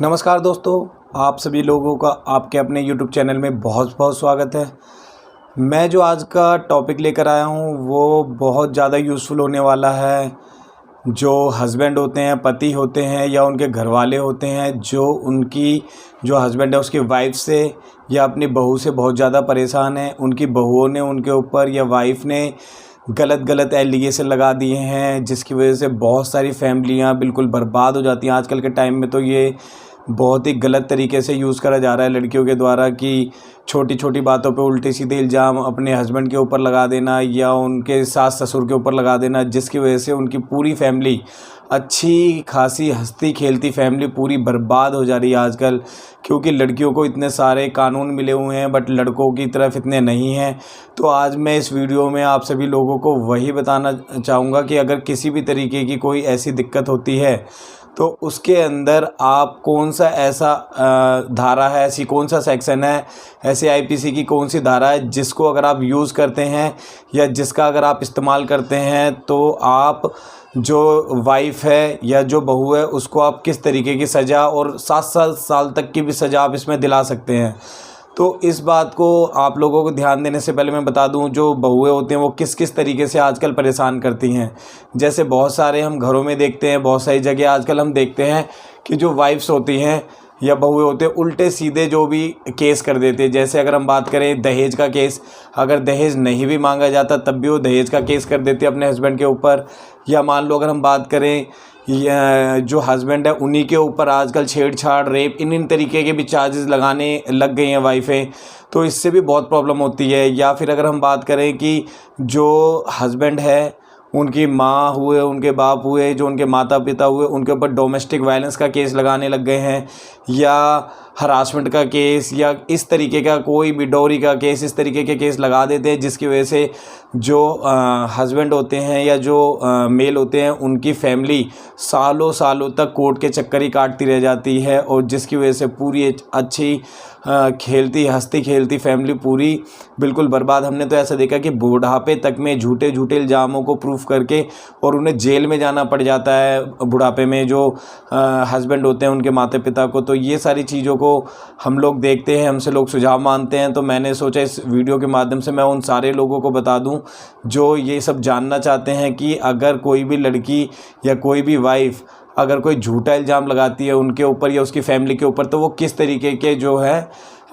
नमस्कार दोस्तों, आप सभी लोगों का आपके अपने YouTube चैनल में बहुत बहुत स्वागत है। मैं जो आज का टॉपिक लेकर आया हूँ वो बहुत ज़्यादा यूज़फुल होने वाला है। जो हस्बैंड होते हैं, पति होते हैं या उनके घरवाले होते हैं, जो उनकी जो हस्बैंड है उसकी वाइफ से या अपनी बहू से बहुत ज़्यादा परेशान है। उनकी बहुओं ने उनके ऊपर या वाइफ ने गलत गलत एलिगेशन लगा दिए हैं, जिसकी वजह से बहुत सारी फैमिलियाँ बिल्कुल बर्बाद हो जाती हैं। आजकल के टाइम में तो ये बहुत ही गलत तरीके से यूज़ करा जा रहा है लड़कियों के द्वारा कि छोटी छोटी बातों पे उल्टे सीधे इल्ज़ाम अपने हस्बैंड के ऊपर लगा देना या उनके सास ससुर के ऊपर लगा देना, जिसकी वजह से उनकी पूरी फैमिली, अच्छी खासी हंसती खेलती फैमिली पूरी बर्बाद हो जा रही है आजकल। क्योंकि लड़कियों को इतने सारे कानून मिले हुए हैं बट लड़कों की तरफ इतने नहीं हैं। तो आज मैं इस वीडियो में आप सभी लोगों को वही बताना चाहूँगा कि अगर किसी भी तरीके की कोई ऐसी दिक्कत होती है तो उसके अंदर आप कौन सा ऐसा धारा है, ऐसी कौन सा सेक्शन है, ऐसे आईपीसी की कौन सी धारा है जिसको अगर आप यूज़ करते हैं या जिसका अगर आप इस्तेमाल करते हैं तो आप जो वाइफ़ है या जो बहू है उसको आप किस तरीके की सज़ा और 7 साल तक की भी सज़ा आप इसमें दिला सकते हैं। तो इस बात को आप लोगों को ध्यान देने से पहले मैं बता दूं, जो बहुएं होती हैं वो किस किस तरीके से आजकल परेशान करती हैं। जैसे बहुत सारे हम घरों में देखते हैं, बहुत सारी जगह आजकल हम देखते हैं कि जो वाइफ्स होती हैं या बहुएं होते हैं उल्टे सीधे जो भी केस कर देते हैं। जैसे अगर हम बात करें दहेज का केस, अगर दहेज नहीं भी मांगा जाता तब भी वो दहेज का केस कर देते हैं अपने हस्बैंड के ऊपर। या मान लो अगर हम बात करें जो हस्बैंड है उन्हीं के ऊपर आजकल छेड़छाड़, रेप, इन तरीके के भी चार्जेस लगाने लग गई हैं वाइफें। तो इससे भी बहुत प्रॉब्लम होती है। या फिर अगर हम बात करें कि जो हस्बैंड है उनकी माँ हुए, उनके बाप हुए, जो उनके माता पिता हुए, उनके ऊपर डोमेस्टिक वायलेंस का केस लगाने लग गए हैं या हरासमेंट का केस या इस तरीके का कोई भी डोरी का केस, इस तरीके के केस लगा देते हैं, जिसकी वजह से जो हस्बैंड होते हैं या जो मेल होते हैं उनकी फैमिली सालों सालों तक कोर्ट के चक्कर ही काटती रह जाती है और जिसकी वजह से पूरी अच्छी खेलती हंसती खेलती फैमिली पूरी बिल्कुल बर्बाद। हमने तो ऐसा देखा कि बुढ़ापे तक में झूठे झूठे इल्ज़ामों को प्रूफ करके और उन्हें जेल में जाना पड़ जाता है बुढ़ापे में, जो हस्बैंड होते हैं उनके माता पिता को। तो ये सारी चीज़ों को हम लोग देखते हैं, हमसे लोग सुझाव मानते हैं। तो मैंने सोचा इस वीडियो के माध्यम से मैं उन सारे लोगों को बता दूं जो ये सब जानना चाहते हैं कि अगर कोई भी लड़की या कोई भी वाइफ अगर कोई झूठा इल्ज़ाम लगाती है उनके ऊपर या उसकी फैमिली के ऊपर तो वो किस तरीके के जो है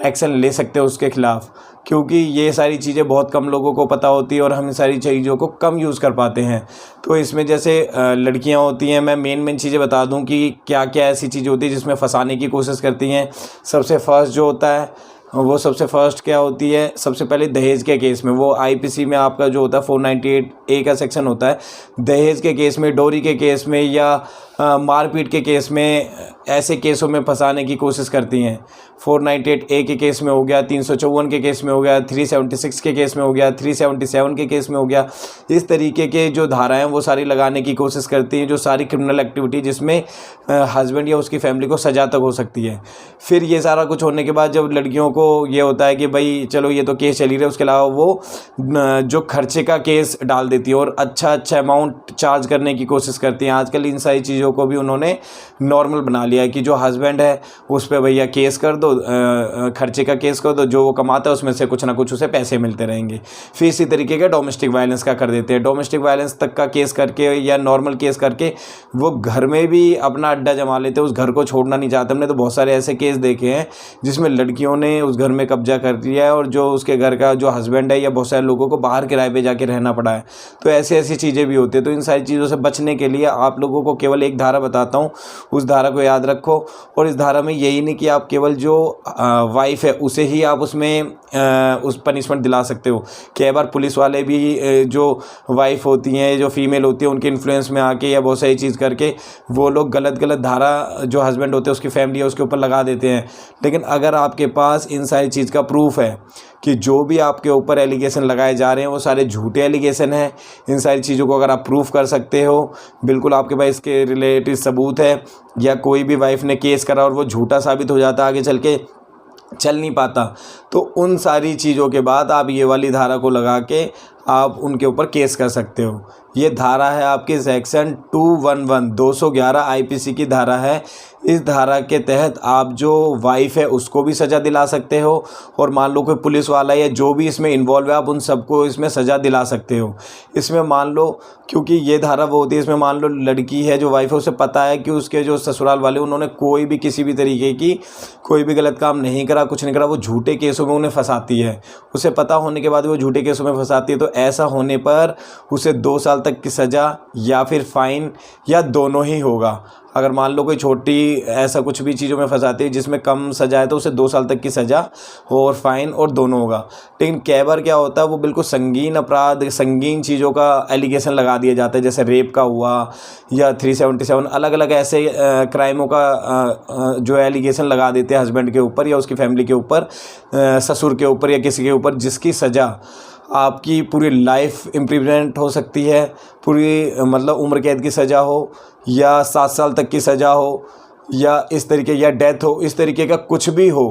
एक्शन ले सकते हैं उसके ख़िलाफ़। क्योंकि ये सारी चीज़ें बहुत कम लोगों को पता होती है और हम सारी चीज़ों को कम यूज़ कर पाते हैं। तो इसमें जैसे लड़कियां होती हैं, मैं मेन चीज़ें बता दूं कि क्या क्या ऐसी चीज़ें होती है जिसमें फंसाने की कोशिश करती हैं। सबसे फर्स्ट जो होता है वो सबसे फर्स्ट क्या होती है, सबसे पहले दहेज के केस में वो आईपीसी में आपका जो होता है 498A का सेक्शन होता है। दहेज के केस में, डोरी के केस में या मारपीट के केस में, ऐसे केसों में फंसाने की कोशिश करती हैं। 498A के केस में हो गया, 354 के केस में हो गया, 376 के केस में हो गया, 377 के केस में हो गया। इस तरीके के जो धाराएं वो सारी लगाने की कोशिश करती हैं, जो सारी क्रिमिनल एक्टिविटी जिसमें हस्बैंड या उसकी फैमिली को सज़ा तक हो सकती है। फिर ये सारा कुछ होने के बाद जब लड़कियों को ये होता है कि भाई चलो ये तो केस चल ही रहा है, उसके अलावा वो जो खर्चे का केस डाल देती है और अच्छा अमाउंट चार्ज करने की कोशिश करती हैं। आजकल इन सारी चीज़ों को भी उन्होंने नॉर्मल बना लिया है कि जो हस्बैंड है उस पर भैया केस कर दो, खर्चे का केस कर दो, जो वो कमाता है उसमें से कुछ ना कुछ उसे पैसे मिलते रहेंगे। फिर इसी तरीके का डोमेस्टिक वायलेंस का कर देते हैं। डोमेस्टिक वायलेंस तक का केस करके या नॉर्मल केस करके वो घर में भी अपना अड्डा जमा लेते हैं, उस घर को छोड़ना नहीं चाहते। हमने तो बहुत सारे ऐसे केस देखे हैं जिसमें लड़कियों ने उस घर में कब्जा कर लिया है और जो उसके घर का जो हस्बैंड है या बहुत सारे लोगों को बाहर किराए पे जाके रहना पड़ा है। तो ऐसी चीज़ें भी होती है। तो इन सारी चीज़ों से बचने के लिए आप लोगों को केवल एक धारा बताता हूँ, उस धारा को याद रखो। और इस धारा में यही नहीं कि आप केवल जो वाइफ है उसे ही आप उसमें उस पनिशमेंट दिला सकते हो। कई बार पुलिस वाले भी जो वाइफ होती हैं, जो फीमेल होती है, उनके इन्फ्लुएंस में आके या बहुत सारी चीज़ करके वो लोग गलत धारा जो हस्बैंड होते हैं उसकी फैमिली है उसके ऊपर लगा देते हैं। लेकिन अगर आपके पास इन सारी चीज़ का प्रूफ है कि जो भी आपके ऊपर एलिगेशन लगाए जा रहे हैं वो सारे झूठे एलिगेशन हैं, इन सारी चीज़ों को अगर आप प्रूफ कर सकते हो, बिल्कुल आपके पास इसके रिलेटेड सबूत है, या कोई भी वाइफ ने केस करा और वो झूठा साबित हो जाता आगे चल के चल नहीं पाता, तो उन सारी चीज़ों के बाद आप ये वाली धारा को लगा के आप उनके ऊपर केस कर सकते हो। ये धारा है आपकी सेक्शन 211 211 आईपीसी की धारा है। इस धारा के तहत आप जो वाइफ है उसको भी सज़ा दिला सकते हो, और मान लो कोई पुलिस वाला या जो भी इसमें इन्वॉल्व है आप उन सबको इसमें सज़ा दिला सकते हो। इसमें मान लो, क्योंकि ये धारा वो होती है, इसमें मान लो लड़की है जो वाइफ है उसे पता है कि उसके जो ससुराल वाले उन्होंने कोई भी किसी भी तरीके की कोई भी गलत काम नहीं करा, कुछ नहीं करा, वो झूठे केसों में उन्हें फंसाती है। उसे पता होने के बाद वो झूठे केसों में फंसाती है, तो ऐसा होने पर उसे 2 साल तक की सज़ा या फिर फ़ाइन या दोनों ही होगा। अगर मान लो कोई छोटी ऐसा कुछ भी चीज़ों में फंसाती है जिसमें कम सज़ा है तो उसे 2 साल तक की सज़ा और फ़ाइन और दोनों होगा। लेकिन कई बार क्या होता है, वो बिल्कुल संगीन अपराध, संगीन चीज़ों का एलिगेशन लगा दिया जाता है, जैसे रेप का हुआ या 377 अलग अलग ऐसे क्राइमों का जो एलिगेशन लगा देते हैं हस्बैंड के ऊपर या उसकी फैमिली के ऊपर, ससुर के ऊपर या किसी के ऊपर, जिसकी सज़ा आपकी पूरी लाइफ इम्प्रिजमेंट हो सकती है, पूरी मतलब उम्र कैद की सज़ा हो या 7 साल तक की सज़ा हो या इस तरीके या डेथ हो, इस तरीके का कुछ भी हो।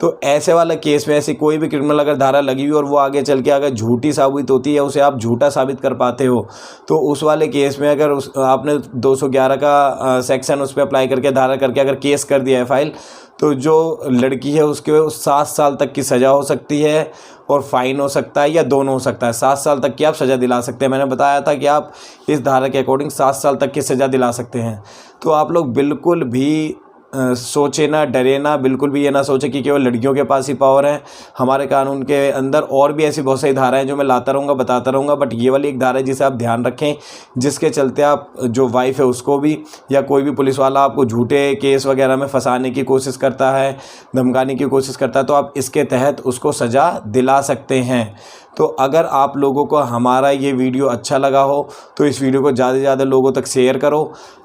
तो ऐसे वाला केस में ऐसी कोई भी क्रिमिनल अगर धारा लगी हुई और वो आगे चल के अगर झूठी साबित होती है, उसे आप झूठा साबित कर पाते हो, तो उस वाले केस में अगर आपने 211 का सेक्शन उस पर अप्लाई करके धारा करके अगर केस कर दिया है फाइल, तो जो लड़की है उसके 7 साल तक की सज़ा हो सकती है और फ़ाइन हो सकता है या दोनों हो सकता है। 7 साल तक की आप सज़ा दिला सकते हैं। मैंने बताया था कि आप इस धारा के अकॉर्डिंग 7 साल तक की सज़ा दिला सकते हैं। तो आप लोग बिल्कुल भी सोचे ना, डरे ना, बिल्कुल भी ये ना सोचे कि केवल लड़कियों के पास ही पावर है। हमारे कानून के अंदर और भी ऐसी बहुत सारी धाराएं जो मैं लाता रहूँगा, बताता रहूँगा, बट ये वाली एक धारा है जिसे आप ध्यान रखें, जिसके चलते आप जो वाइफ है उसको भी या कोई भी पुलिस वाला आपको झूठे केस वगैरह में फंसाने की कोशिश करता है, धमकाने की कोशिश करता है, तो आप इसके तहत उसको सज़ा दिला सकते हैं। तो अगर आप लोगों को हमारा ये वीडियो अच्छा लगा हो तो इस वीडियो को ज़्यादा से ज़्यादा लोगों तक शेयर करो,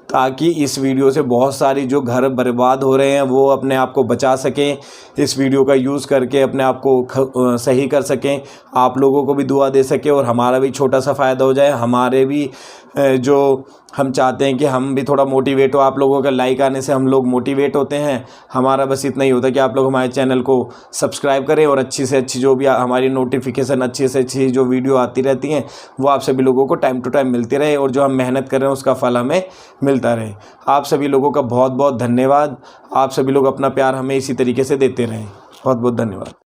ताकि इस वीडियो से बहुत सारी जो घर बर्बाद हो रहे हैं वो अपने आप को बचा सकें, इस वीडियो का यूज़ करके अपने आप को सही कर सकें, आप लोगों को भी दुआ दे सकें और हमारा भी छोटा सा फ़ायदा हो जाए। हमारे भी जो हम चाहते हैं कि हम भी थोड़ा मोटिवेट हो, आप लोगों का लाइक आने से हम लोग मोटिवेट होते हैं। हमारा बस इतना ही होता है कि आप लोग हमारे चैनल को सब्सक्राइब करें और अच्छी से अच्छी जो भी हमारी नोटिफिकेशन, अच्छी से अच्छी जो वीडियो आती रहती हैं वो आप सभी लोगों को टाइम टू टाइम मिलती रहे, और जो हम मेहनत कर रहे हैं उसका फल हमें मिलता रहे। आप सभी लोगों का बहुत बहुत धन्यवाद। आप सभी लोग अपना प्यार हमें इसी तरीके से देते रहें। बहुत बहुत धन्यवाद।